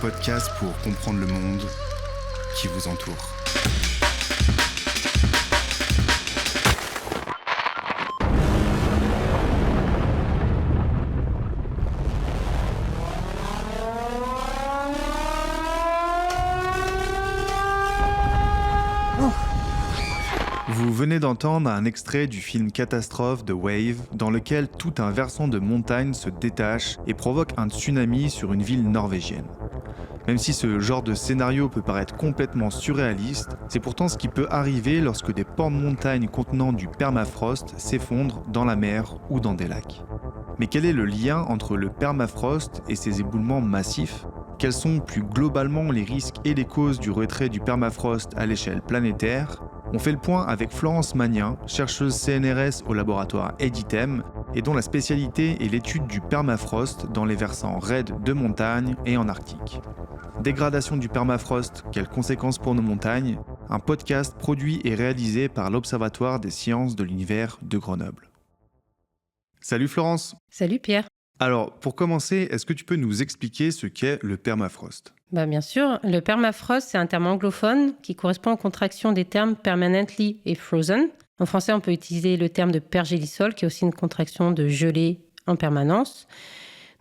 podcast pour comprendre le monde qui vous entoure. Vous venez d'entendre un extrait du film catastrophe The Wave, dans lequel tout un versant de montagne se détache et provoque un tsunami sur une ville norvégienne. Même si ce genre de scénario peut paraître complètement surréaliste, c'est pourtant ce qui peut arriver lorsque des pans de montagne contenant du permafrost s'effondrent dans la mer ou dans des lacs. Mais quel est le lien entre le permafrost et ces éboulements massifs ? Quels sont plus globalement les risques et les causes du retrait du permafrost à l'échelle planétaire ? On fait le point avec Florence Magnin, chercheuse CNRS au laboratoire Editem, et dont la spécialité est l'étude du permafrost dans les versants raides de montagne et en Arctique. Dégradation du permafrost, quelles conséquences pour nos montagnes ? Un podcast produit et réalisé par l'Observatoire des sciences de l'univers de Grenoble. Salut Florence. Salut Pierre. Alors, pour commencer, est-ce que tu peux nous expliquer ce qu'est le permafrost ? Bien sûr, le permafrost, c'est un terme anglophone qui correspond aux contractions des termes permanently et frozen. En français, on peut utiliser le terme de pergélisol, qui est aussi une contraction de gelée en permanence.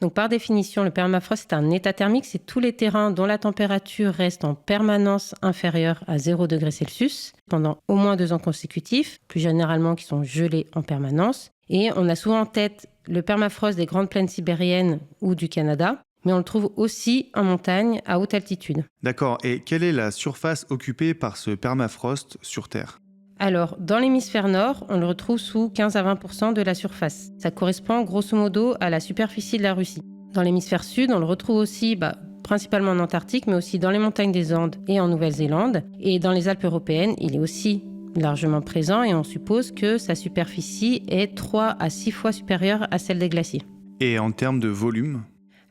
Donc, par définition, le permafrost est un état thermique, c'est tous les terrains dont la température reste en permanence inférieure à 0 degré Celsius pendant au moins 2 ans consécutifs, plus généralement qui sont gelés en permanence. Et on a souvent en tête le permafrost des grandes plaines sibériennes ou du Canada, mais on le trouve aussi en montagne à haute altitude. D'accord, et quelle est la surface occupée par ce permafrost sur Terre ? Alors, dans l'hémisphère nord, on le retrouve sous 15 à 20% de la surface. Ça correspond grosso modo à la superficie de la Russie. Dans l'hémisphère sud, on le retrouve aussi principalement en Antarctique, mais aussi dans les montagnes des Andes et en Nouvelle-Zélande. Et dans les Alpes européennes, il est aussi largement présent et on suppose que sa superficie est 3 à 6 fois supérieure à celle des glaciers. Et en termes de volume ?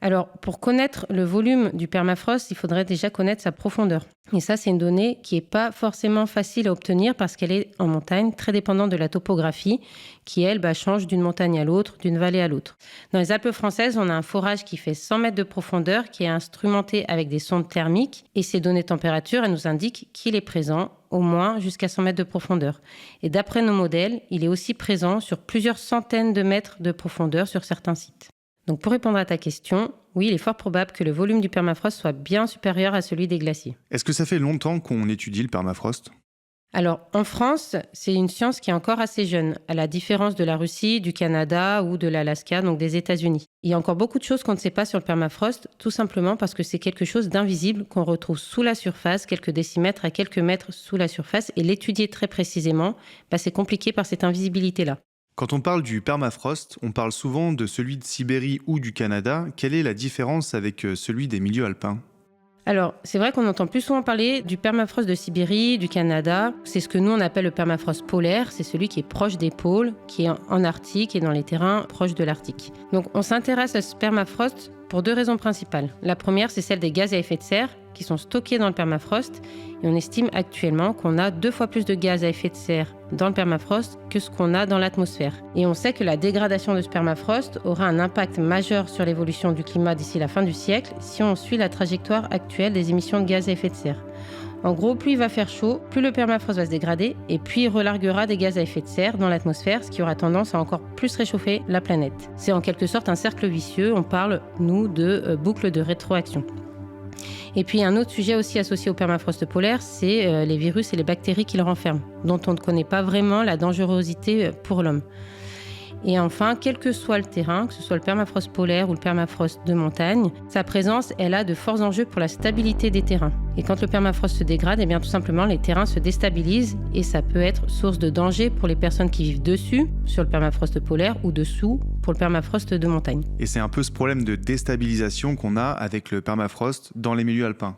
Alors, pour connaître le volume du permafrost, il faudrait déjà connaître sa profondeur. Et ça, c'est une donnée qui n'est pas forcément facile à obtenir parce qu'elle est en montagne, très dépendante de la topographie, qui, elle, change d'une montagne à l'autre, d'une vallée à l'autre. Dans les Alpes françaises, on a un forage qui fait 100 mètres de profondeur, qui est instrumenté avec des sondes thermiques. Et ces données de température, elles nous indiquent qu'il est présent au moins jusqu'à 100 mètres de profondeur. Et d'après nos modèles, il est aussi présent sur plusieurs centaines de mètres de profondeur sur certains sites. Donc pour répondre à ta question, oui, il est fort probable que le volume du permafrost soit bien supérieur à celui des glaciers. Est-ce que ça fait longtemps qu'on étudie le permafrost ? Alors, en France, c'est une science qui est encore assez jeune, à la différence de la Russie, du Canada ou de l'Alaska, donc des États-Unis. Il y a encore beaucoup de choses qu'on ne sait pas sur le permafrost, tout simplement parce que c'est quelque chose d'invisible qu'on retrouve sous la surface, quelques décimètres à quelques mètres sous la surface, et l'étudier très précisément, c'est compliqué par cette invisibilité-là. Quand on parle du permafrost, on parle souvent de celui de Sibérie ou du Canada. Quelle est la différence avec celui des milieux alpins ? Alors, c'est vrai qu'on entend plus souvent parler du permafrost de Sibérie, du Canada. C'est ce que nous, on appelle le permafrost polaire. C'est celui qui est proche des pôles, qui est en Arctique et dans les terrains proches de l'Arctique. Donc, on s'intéresse à ce permafrost pour 2 raisons principales. La première, c'est celle des gaz à effet de serre qui sont stockés dans le permafrost. Et on estime actuellement qu'on a 2 fois plus de gaz à effet de serre dans le permafrost que ce qu'on a dans l'atmosphère. Et on sait que la dégradation de ce permafrost aura un impact majeur sur l'évolution du climat d'ici la fin du siècle si on suit la trajectoire actuelle des émissions de gaz à effet de serre. En gros, plus il va faire chaud, plus le permafrost va se dégrader et puis il relarguera des gaz à effet de serre dans l'atmosphère, ce qui aura tendance à encore plus réchauffer la planète. C'est en quelque sorte un cercle vicieux, on parle, nous, de boucle de rétroaction. Et puis un autre sujet aussi associé au permafrost polaire, c'est les virus et les bactéries qu'il renferme, dont on ne connaît pas vraiment la dangerosité pour l'homme. Et enfin, quel que soit le terrain, que ce soit le permafrost polaire ou le permafrost de montagne, sa présence, elle a de forts enjeux pour la stabilité des terrains. Et quand le permafrost se dégrade, tout simplement, les terrains se déstabilisent et ça peut être source de danger pour les personnes qui vivent dessus, sur le permafrost polaire, ou dessous, pour le permafrost de montagne. Et c'est un peu ce problème de déstabilisation qu'on a avec le permafrost dans les milieux alpins.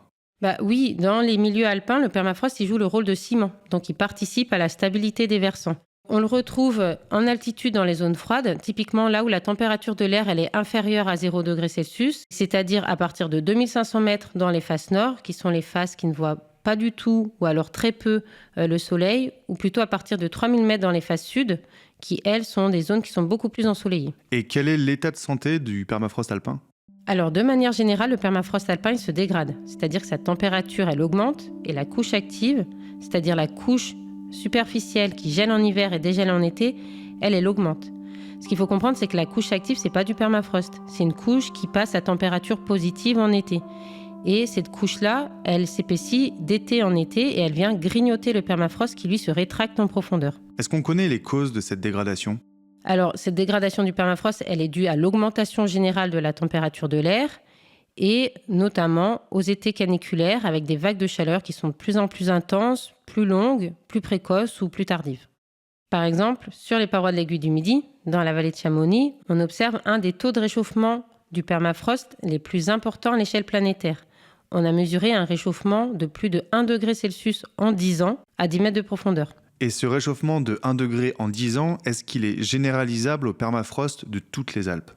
Oui, dans les milieux alpins, le permafrost, il joue le rôle de ciment, donc il participe à la stabilité des versants. On le retrouve en altitude dans les zones froides, typiquement là où la température de l'air elle est inférieure à 0 degré Celsius, c'est-à-dire à partir de 2500 mètres dans les faces nord, qui sont les faces qui ne voient pas du tout ou alors très peu le soleil, ou plutôt à partir de 3000 mètres dans les faces sud, qui elles sont des zones qui sont beaucoup plus ensoleillées. Et quel est l'état de santé du permafrost alpin ? Alors, de manière générale, le permafrost alpin il se dégrade, c'est-à-dire que sa température, elle augmente, et la couche active, c'est-à-dire la couche superficielle qui gèle en hiver et dégèle en été, elle augmente. Ce qu'il faut comprendre, c'est que la couche active, c'est pas du permafrost, c'est une couche qui passe à température positive en été. Et cette couche-là, elle s'épaissit d'été en été et elle vient grignoter le permafrost qui, lui, se rétracte en profondeur. Est-ce qu'on connaît les causes de cette dégradation ? Alors, cette dégradation du permafrost, elle est due à l'augmentation générale de la température de l'air et notamment aux étés caniculaires avec des vagues de chaleur qui sont de plus en plus intenses, plus longues, plus précoces ou plus tardives. Par exemple, sur les parois de l'aiguille du Midi, dans la vallée de Chamonix, on observe un des taux de réchauffement du permafrost les plus importants à l'échelle planétaire. On a mesuré un réchauffement de plus de 1 degré Celsius en 10 ans à 10 mètres de profondeur. Et ce réchauffement de 1 degré en 10 ans, est-ce qu'il est généralisable au permafrost de toutes les Alpes ?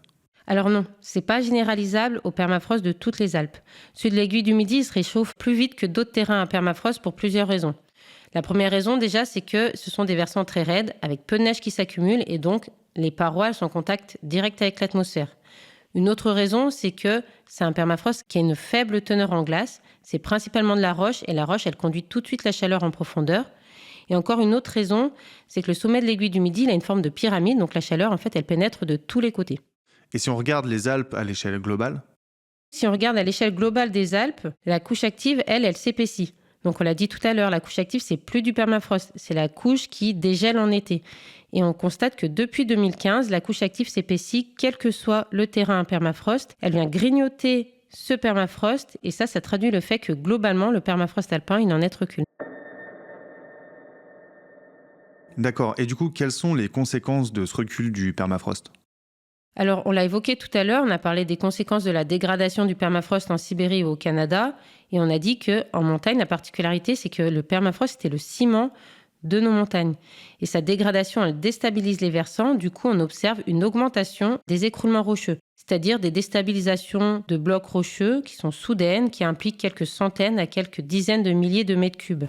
Alors non, c'est pas généralisable au permafrost de toutes les Alpes. Celui de l'aiguille du Midi se réchauffe plus vite que d'autres terrains à permafrost pour plusieurs raisons. La première raison déjà, c'est que ce sont des versants très raides, avec peu de neige qui s'accumule et donc les parois sont en contact direct avec l'atmosphère. Une autre raison, c'est que c'est un permafrost qui a une faible teneur en glace. C'est principalement de la roche et la roche, elle conduit tout de suite la chaleur en profondeur. Et encore une autre raison, c'est que le sommet de l'aiguille du Midi, il a une forme de pyramide, donc la chaleur, en fait, elle pénètre de tous les côtés. Et si on regarde les Alpes à l'échelle globale ? Si on regarde à l'échelle globale des Alpes, la couche active, elle s'épaissit. Donc on l'a dit tout à l'heure, la couche active, c'est plus du permafrost, c'est la couche qui dégèle en été. Et on constate que depuis 2015, la couche active s'épaissit, quel que soit le terrain à permafrost. Elle vient grignoter ce permafrost, et ça traduit le fait que globalement, le permafrost alpin, il n'en est qu'une. D'accord. Et du coup, quelles sont les conséquences de ce recul du permafrost ? Alors, on l'a évoqué tout à l'heure, on a parlé des conséquences de la dégradation du permafrost en Sibérie ou au Canada, et on a dit qu'en montagne, la particularité, c'est que le permafrost, c'était le ciment de nos montagnes. Et sa dégradation, elle déstabilise les versants, du coup, on observe une augmentation des écroulements rocheux, c'est-à-dire des déstabilisations de blocs rocheux qui sont soudaines, qui impliquent quelques centaines à quelques dizaines de milliers de mètres cubes.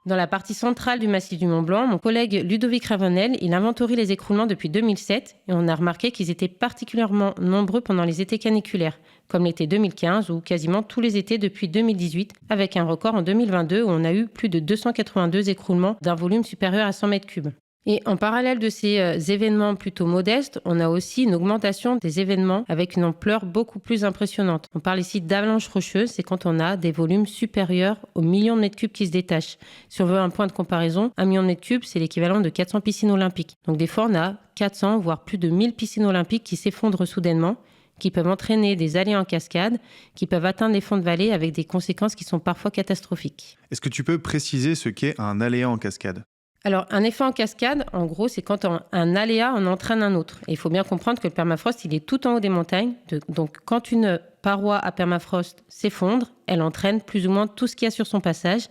Dans la partie centrale du massif du Mont-Blanc, mon collègue Ludovic Ravenel, il inventorie les écroulements depuis 2007 et on a remarqué qu'ils étaient particulièrement nombreux pendant les étés caniculaires, comme l'été 2015 ou quasiment tous les étés depuis 2018, avec un record en 2022 où on a eu plus de 282 écroulements d'un volume supérieur à 100 mètres cubes. Et en parallèle de ces événements plutôt modestes, on a aussi une augmentation des événements avec une ampleur beaucoup plus impressionnante. On parle ici d'avalanches rocheuses, c'est quand on a des volumes supérieurs aux millions de mètres cubes qui se détachent. Si on veut un point de comparaison, 1 million de mètres cubes, c'est l'équivalent de 400 piscines olympiques. Donc des fois, on a 400, voire plus de 1000 piscines olympiques qui s'effondrent soudainement, qui peuvent entraîner des allées en cascade, qui peuvent atteindre les fonds de vallée avec des conséquences qui sont parfois catastrophiques. Est-ce que tu peux préciser ce qu'est un aléa en cascade ? Alors, un effet en cascade, en gros, c'est quand un aléa en entraîne un autre. Et il faut bien comprendre que le permafrost, il est tout en haut des montagnes. Donc, quand une paroi à permafrost s'effondre, elle entraîne plus ou moins tout ce qu'il y a sur son passage.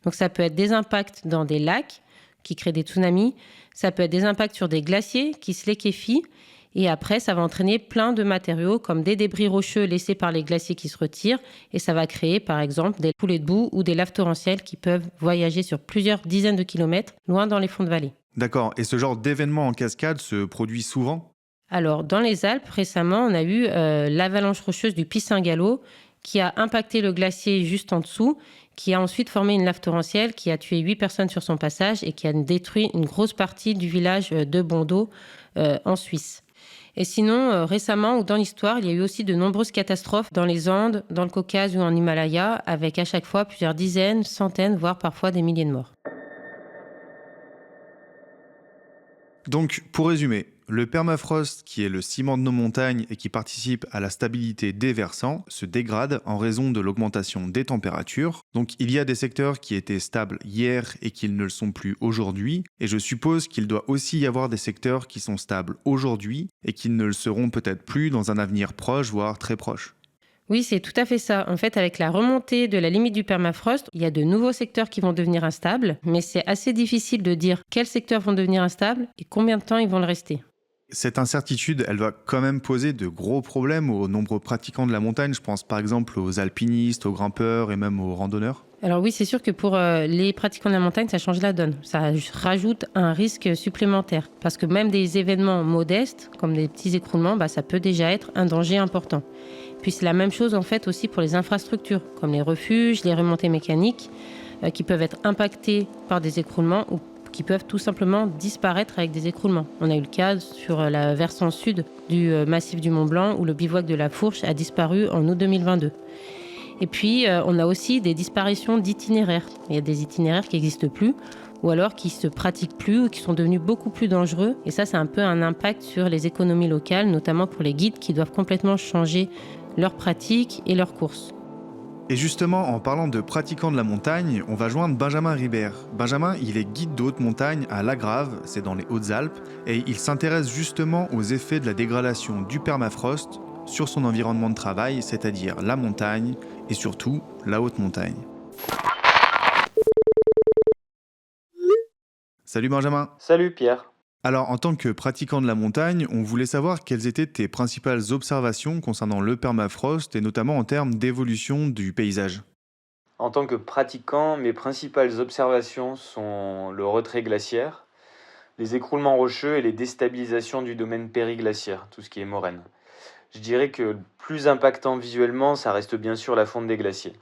Donc, ça peut être des impacts dans des lacs qui créent des tsunamis. Ça peut être des impacts sur des glaciers qui se liquéfient. Et après, ça va entraîner plein de matériaux comme des débris rocheux laissés par les glaciers qui se retirent. Et ça va créer, par exemple, des coulées de boue ou des laves torrentielles qui peuvent voyager sur plusieurs dizaines de kilomètres loin dans les fonds de vallée. D'accord. Et ce genre d'événement en cascade se produit souvent ? Alors, dans les Alpes, récemment, on a eu l'avalanche rocheuse du Pisingalo qui a impacté le glacier juste en dessous, qui a ensuite formé une lave torrentielle qui a tué 8 personnes sur son passage et qui a détruit une grosse partie du village de Bondo en Suisse. Et sinon, récemment ou dans l'histoire, il y a eu aussi de nombreuses catastrophes dans les Andes, dans le Caucase ou en Himalaya, avec à chaque fois plusieurs dizaines, centaines, voire parfois des milliers de morts. Donc, pour résumer, le permafrost, qui est le ciment de nos montagnes et qui participe à la stabilité des versants, se dégrade en raison de l'augmentation des températures. Donc, il y a des secteurs qui étaient stables hier et qui ne le sont plus aujourd'hui. Et je suppose qu'il doit aussi y avoir des secteurs qui sont stables aujourd'hui et qui ne le seront peut-être plus dans un avenir proche, voire très proche. Oui, c'est tout à fait ça. En fait, avec la remontée de la limite du permafrost, il y a de nouveaux secteurs qui vont devenir instables, mais c'est assez difficile de dire quels secteurs vont devenir instables et combien de temps ils vont le rester. Cette incertitude, elle va quand même poser de gros problèmes aux nombreux pratiquants de la montagne. Je pense par exemple aux alpinistes, aux grimpeurs et même aux randonneurs. Alors oui, c'est sûr que pour les pratiquants de la montagne, ça change la donne. Ça rajoute un risque supplémentaire. Parce que même des événements modestes, comme des petits écroulements, ça peut déjà être un danger important. Puis c'est la même chose en fait aussi pour les infrastructures, comme les refuges, les remontées mécaniques, qui peuvent être impactées par des écroulements ou qui peuvent tout simplement disparaître avec des écroulements. On a eu le cas sur la versant sud du massif du Mont Blanc où le bivouac de la Fourche a disparu en août 2022. Et puis, on a aussi des disparitions d'itinéraires. Il y a des itinéraires qui n'existent plus ou alors qui ne se pratiquent plus ou qui sont devenus beaucoup plus dangereux. Et ça, c'est un peu un impact sur les économies locales, notamment pour les guides qui doivent complètement changer leurs pratiques et leurs courses. Et justement, en parlant de pratiquants de la montagne, on va joindre Benjamin Ribert. Benjamin, il est guide de haute montagne à Lagrave, c'est dans les Hautes-Alpes, et il s'intéresse justement aux effets de la dégradation du permafrost sur son environnement de travail, c'est-à-dire la montagne et surtout la haute montagne. Salut Benjamin. Salut Pierre. Alors, en tant que pratiquant de la montagne, on voulait savoir quelles étaient tes principales observations concernant le permafrost et notamment en termes d'évolution du paysage. En tant que pratiquant, mes principales observations sont le retrait glaciaire, les écroulements rocheux et les déstabilisations du domaine périglaciaire, tout ce qui est moraine. Je dirais que le plus impactant visuellement, ça reste bien sûr la fonte des glaciers.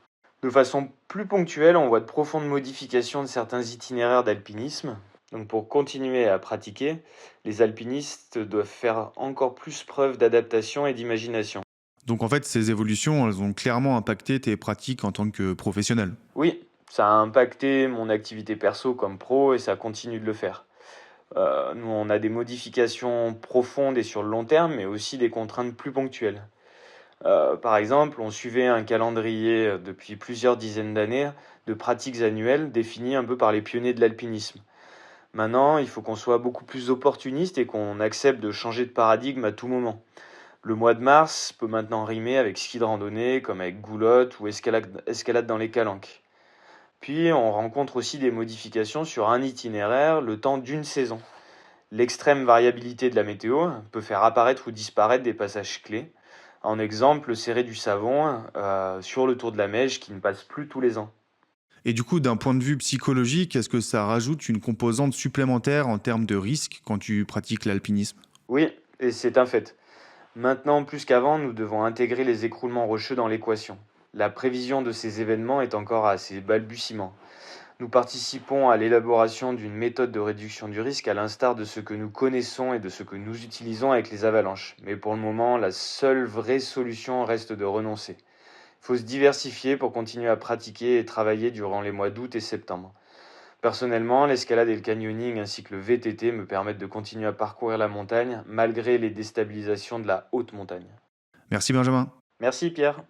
De façon plus ponctuelle, on voit de profondes modifications de certains itinéraires d'alpinisme. Donc pour continuer à pratiquer, les alpinistes doivent faire encore plus preuve d'adaptation et d'imagination. Donc en fait, ces évolutions, elles ont clairement impacté tes pratiques en tant que professionnel. Oui, ça a impacté mon activité perso comme pro et ça continue de le faire. Nous, on a des modifications profondes et sur le long terme, mais aussi des contraintes plus ponctuelles. Par exemple, on suivait un calendrier depuis plusieurs dizaines d'années de pratiques annuelles définies un peu par les pionniers de l'alpinisme. Maintenant, il faut qu'on soit beaucoup plus opportuniste et qu'on accepte de changer de paradigme à tout moment. Le mois de mars peut maintenant rimer avec ski de randonnée, comme avec goulotte ou escalade dans les calanques. Puis, on rencontre aussi des modifications sur un itinéraire le temps d'une saison. L'extrême variabilité de la météo peut faire apparaître ou disparaître des passages clés. En exemple, le Serré du Savon sur le Tour de la Meije qui ne passe plus tous les ans. Et du coup, d'un point de vue psychologique, est-ce que ça rajoute une composante supplémentaire en termes de risque quand tu pratiques l'alpinisme ? Oui, et c'est un fait. Maintenant, plus qu'avant, nous devons intégrer les écroulements rocheux dans l'équation. La prévision de ces événements est encore à ses balbutiements. Nous participons à l'élaboration d'une méthode de réduction du risque à l'instar de ce que nous connaissons et de ce que nous utilisons avec les avalanches. Mais pour le moment, la seule vraie solution reste de renoncer. Il faut se diversifier pour continuer à pratiquer et travailler durant les mois d'août et septembre. Personnellement, l'escalade et le canyoning ainsi que le VTT me permettent de continuer à parcourir la montagne malgré les déstabilisations de la haute montagne. Merci Benjamin. Merci Pierre.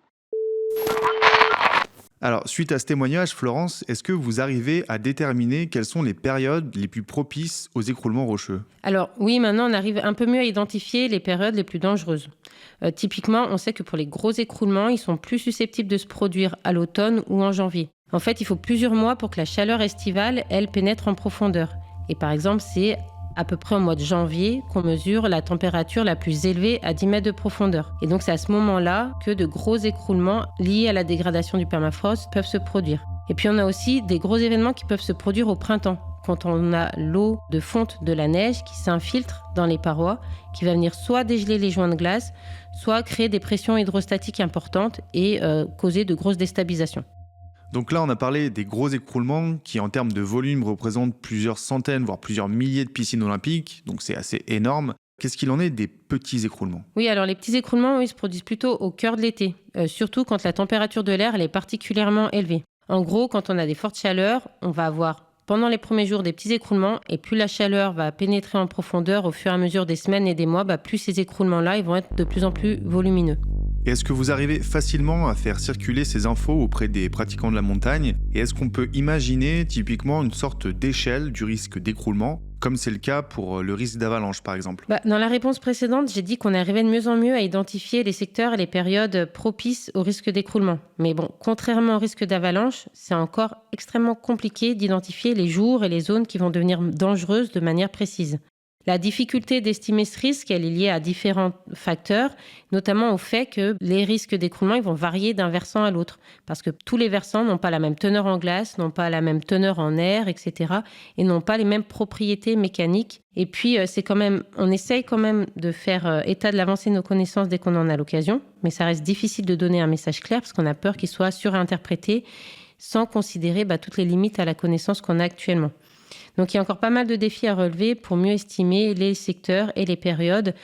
Alors, suite à ce témoignage, Florence, est-ce que vous arrivez à déterminer quelles sont les périodes les plus propices aux écroulements rocheux ? Alors oui, maintenant on arrive un peu mieux à identifier les périodes les plus dangereuses. Typiquement, on sait que pour les gros écroulements, ils sont plus susceptibles de se produire à l'automne ou en janvier. En fait, il faut plusieurs mois pour que la chaleur estivale, elle, pénètre en profondeur. Et par exemple, c'est à peu près au mois de janvier qu'on mesure la température la plus élevée à 10 mètres de profondeur. Et donc c'est à ce moment-là que de gros écroulements liés à la dégradation du permafrost peuvent se produire. Et puis on a aussi des gros événements qui peuvent se produire au printemps, quand on a l'eau de fonte de la neige qui s'infiltre dans les parois, qui va venir soit dégeler les joints de glace, soit créer des pressions hydrostatiques importantes et causer de grosses déstabilisations. Donc là, on a parlé des gros écroulements qui, en termes de volume, représentent plusieurs centaines, voire plusieurs milliers de piscines olympiques. Donc c'est assez énorme. Qu'est-ce qu'il en est des petits écroulements ? Oui, alors les petits écroulements, ils se produisent plutôt au cœur de l'été, surtout quand la température de l'air elle est particulièrement élevée. En gros, quand on a des fortes chaleurs, on va avoir pendant les premiers jours des petits écroulements et plus la chaleur va pénétrer en profondeur au fur et à mesure des semaines et des mois, plus ces écroulements-là ils vont être de plus en plus volumineux. Et est-ce que vous arrivez facilement à faire circuler ces infos auprès des pratiquants de la montagne ? Et est-ce qu'on peut imaginer typiquement une sorte d'échelle du risque d'écroulement, comme c'est le cas pour le risque d'avalanche par exemple ? Dans la réponse précédente, j'ai dit qu'on arrivait de mieux en mieux à identifier les secteurs et les périodes propices au risque d'écroulement. Mais bon, contrairement au risque d'avalanche, c'est encore extrêmement compliqué d'identifier les jours et les zones qui vont devenir dangereuses de manière précise. La difficulté d'estimer ce risque, elle est liée à différents facteurs, notamment au fait que les risques d'écroulement ils vont varier d'un versant à l'autre. Parce que tous les versants n'ont pas la même teneur en glace, n'ont pas la même teneur en air, etc. et n'ont pas les mêmes propriétés mécaniques. Et puis, on essaye quand même de faire état de l'avancée de nos connaissances dès qu'on en a l'occasion, mais ça reste difficile de donner un message clair parce qu'on a peur qu'il soit surinterprété sans considérer toutes les limites à la connaissance qu'on a actuellement. Donc, il y a encore pas mal de défis à relever pour mieux estimer les secteurs et les périodes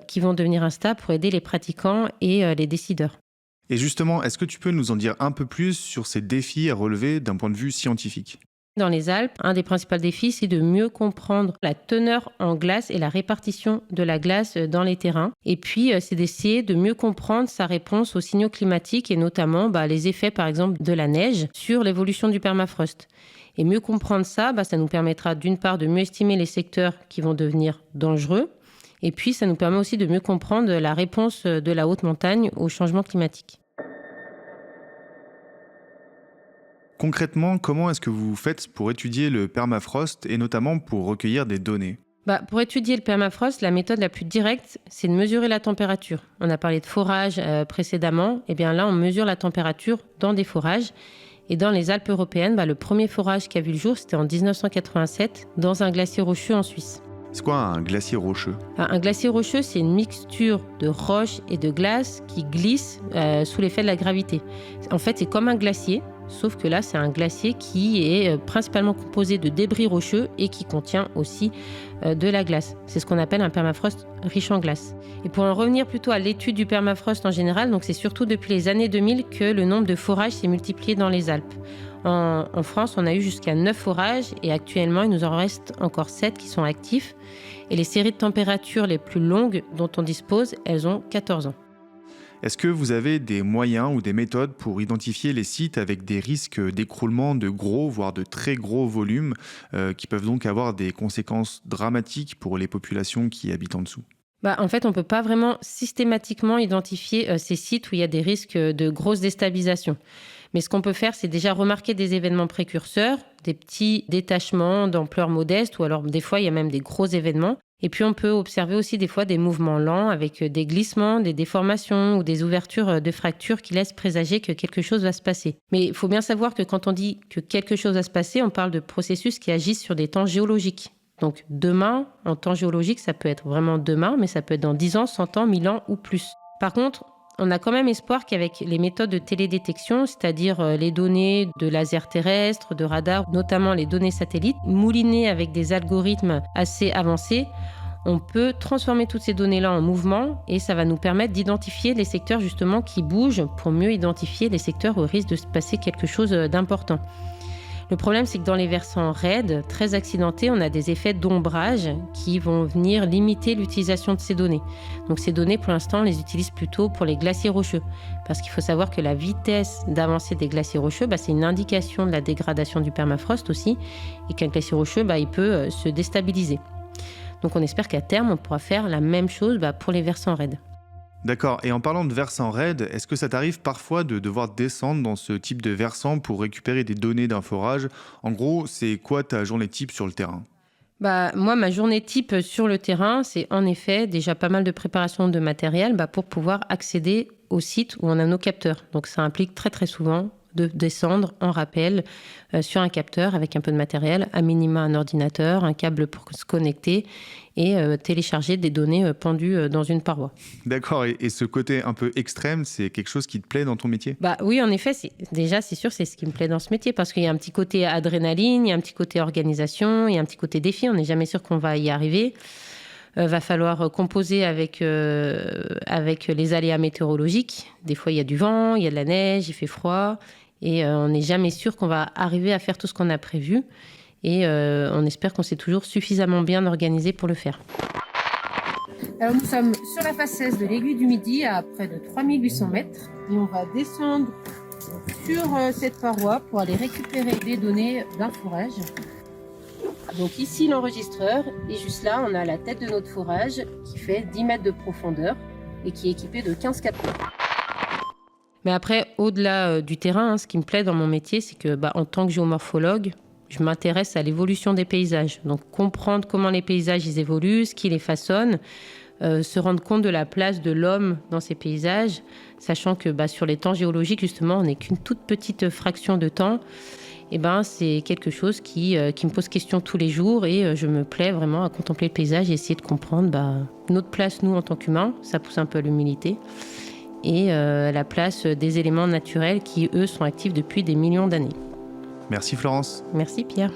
qui vont devenir instables pour aider les pratiquants et les décideurs. Et justement, est-ce que tu peux nous en dire un peu plus sur ces défis à relever d'un point de vue scientifique ? Dans les Alpes, un des principaux défis, c'est de mieux comprendre la teneur en glace et la répartition de la glace dans les terrains. Et puis, c'est d'essayer de mieux comprendre sa réponse aux signaux climatiques et notamment les effets, par exemple, de la neige sur l'évolution du permafrost. Et mieux comprendre ça, ça nous permettra d'une part de mieux estimer les secteurs qui vont devenir dangereux. Et puis, ça nous permet aussi de mieux comprendre la réponse de la haute montagne au changement climatique. Concrètement, comment est-ce que vous faites pour étudier le permafrost et notamment pour recueillir des données ? Pour étudier le permafrost, la méthode la plus directe, c'est de mesurer la température. On a parlé de forage précédemment. Et bien là, on mesure la température dans des forages. Et dans les Alpes européennes, le premier forage qui a vu le jour, c'était en 1987, dans un glacier rocheux en Suisse. C'est quoi un glacier rocheux ? Un glacier rocheux, c'est une mixture de roches et de glace qui glisse sous l'effet de la gravité. En fait, c'est comme un glacier, sauf que là, c'est un glacier qui est principalement composé de débris rocheux et qui contient aussi de la glace. C'est ce qu'on appelle un permafrost riche en glace. Et pour en revenir plutôt à l'étude du permafrost en général, donc c'est surtout depuis les années 2000 que le nombre de forages s'est multiplié dans les Alpes. En France, on a eu jusqu'à 9 forages et actuellement, il nous en reste encore 7 qui sont actifs. Et les séries de températures les plus longues dont on dispose, elles ont 14 ans. Est-ce que vous avez des moyens ou des méthodes pour identifier les sites avec des risques d'écroulement de gros, voire de très gros volumes, qui peuvent donc avoir des conséquences dramatiques pour les populations qui habitent en dessous ? En fait, on ne peut pas vraiment systématiquement identifier ces sites où il y a des risques de grosse déstabilisation. Mais ce qu'on peut faire, c'est déjà remarquer des événements précurseurs, des petits détachements d'ampleur modeste, ou alors des fois, il y a même des gros événements. Et puis, on peut observer aussi des fois des mouvements lents avec des glissements, des déformations ou des ouvertures de fractures qui laissent présager que quelque chose va se passer. Mais il faut bien savoir que quand on dit que quelque chose va se passer, on parle de processus qui agissent sur des temps géologiques. Donc, demain, en temps géologique, ça peut être vraiment demain, mais ça peut être dans 10 ans, 100 ans, 1000 ans ou plus. Par contre, on a quand même espoir qu'avec les méthodes de télédétection, c'est-à-dire les données de lasers terrestres, de radars, notamment les données satellites, moulinées avec des algorithmes assez avancés, on peut transformer toutes ces données-là en mouvement et ça va nous permettre d'identifier les secteurs justement qui bougent pour mieux identifier les secteurs où il risque de se passer quelque chose d'important. Le problème, c'est que dans les versants raides, très accidentés, on a des effets d'ombrage qui vont venir limiter l'utilisation de ces données. Donc ces données, pour l'instant, on les utilise plutôt pour les glaciers rocheux. Parce qu'il faut savoir que la vitesse d'avancée des glaciers rocheux, c'est une indication de la dégradation du permafrost aussi, et qu'un glacier rocheux, il peut se déstabiliser. Donc on espère qu'à terme, on pourra faire la même chose pour les versants raides. D'accord, et en parlant de versants raides, est-ce que ça t'arrive parfois de devoir descendre dans ce type de versant pour récupérer des données d'un forage ? En gros, c'est quoi ta journée type sur le terrain ? Moi, ma journée type sur le terrain, c'est en effet déjà pas mal de préparation de matériel pour pouvoir accéder au site où on a nos capteurs. Donc ça implique très très souvent de descendre en rappel sur un capteur avec un peu de matériel, à minima un ordinateur, un câble pour se connecter et télécharger des données pendues dans une paroi. D'accord, et ce côté un peu extrême, c'est quelque chose qui te plaît dans ton métier ? Oui, en effet, c'est sûr, c'est ce qui me plaît dans ce métier parce qu'il y a un petit côté adrénaline, il y a un petit côté organisation, il y a un petit côté défi, on n'est jamais sûr qu'on va y arriver. Va falloir composer avec les aléas météorologiques. Des fois, il y a du vent, il y a de la neige, il fait froid. Et on n'est jamais sûr qu'on va arriver à faire tout ce qu'on a prévu. Et on espère qu'on s'est toujours suffisamment bien organisé pour le faire. Alors, nous sommes sur la face 16 de l'aiguille du Midi, à près de 3800 mètres. Et on va descendre sur cette paroi pour aller récupérer des données d'un forage. Donc ici l'enregistreur, et juste là on a la tête de notre forage qui fait 10 mètres de profondeur et qui est équipé de 15 capteurs. Mais après, au-delà du terrain, ce qui me plaît dans mon métier, c'est que en tant que géomorphologue, je m'intéresse à l'évolution des paysages. Donc comprendre comment les paysages ils évoluent, ce qui les façonne, se rendre compte de la place de l'homme dans ces paysages, sachant que sur les temps géologiques, justement, on n'est qu'une toute petite fraction de temps. C'est quelque chose qui me pose question tous les jours et je me plais vraiment à contempler le paysage et essayer de comprendre notre place, nous, en tant qu'humains. Ça pousse un peu à l'humilité. Et la place des éléments naturels qui, eux, sont actifs depuis des millions d'années. Merci Florence. Merci Pierre.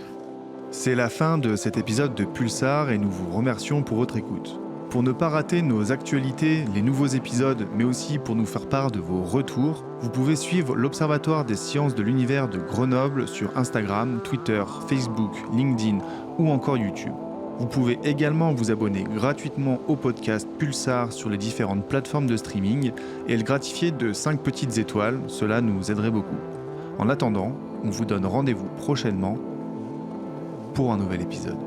C'est la fin de cet épisode de Pulsar et nous vous remercions pour votre écoute. Pour ne pas rater nos actualités, les nouveaux épisodes, mais aussi pour nous faire part de vos retours, vous pouvez suivre l'Observatoire des sciences de l'univers de Grenoble sur Instagram, Twitter, Facebook, LinkedIn ou encore YouTube. Vous pouvez également vous abonner gratuitement au podcast Pulsar sur les différentes plateformes de streaming et le gratifier de 5 petites étoiles, cela nous aiderait beaucoup. En attendant, on vous donne rendez-vous prochainement pour un nouvel épisode.